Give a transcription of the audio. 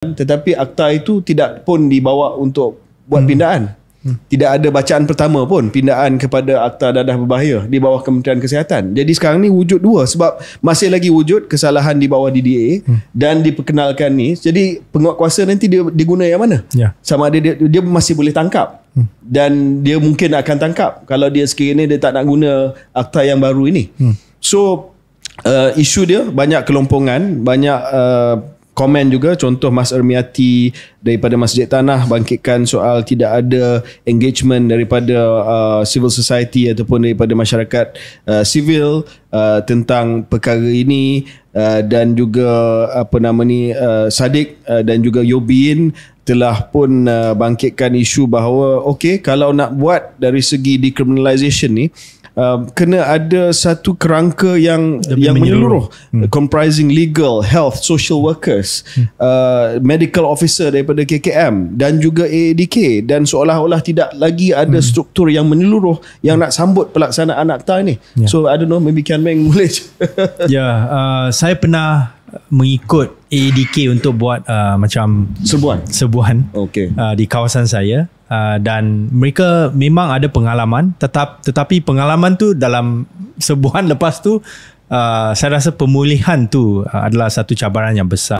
tetapi akta itu tidak pun dibawa untuk buat pindaan. Tidak ada bacaan pertama pun pindaan kepada akta dadah berbahaya di bawah Kementerian Kesihatan. Jadi sekarang ni wujud dua, sebab masih lagi wujud kesalahan di bawah DDA dan diperkenalkan ni. Jadi penguatkuasa nanti dia guna yang mana? Sama ada dia masih boleh tangkap dan dia mungkin akan tangkap kalau dia sekiranya dia tak nak guna akta yang baru ini. So isu dia banyak kelompongan, banyak komen juga. Contoh Mas Ermiati daripada Masjid Tanah bangkitkan soal tidak ada engagement daripada civil society ataupun daripada masyarakat sivil tentang perkara ini, dan juga Sadiq dan juga Yobin telah pun bangkitkan isu bahawa okey, kalau nak buat dari segi decriminalisation ni, kena ada satu kerangka yang menyeluruh, comprising legal, health, social workers, medical officer daripada KKM dan juga AADK, dan seolah-olah tidak lagi ada struktur yang menyeluruh yang nak sambut pelaksanaan akta ni. So I don't know, maybe Kian Meng boleh. Saya pernah mengikut AADK untuk buat macam serbuan di kawasan saya. Dan mereka memang ada pengalaman, tetapi pengalaman tu dalam sebulan lepas tu saya rasa pemulihan tu adalah satu cabaran yang besar.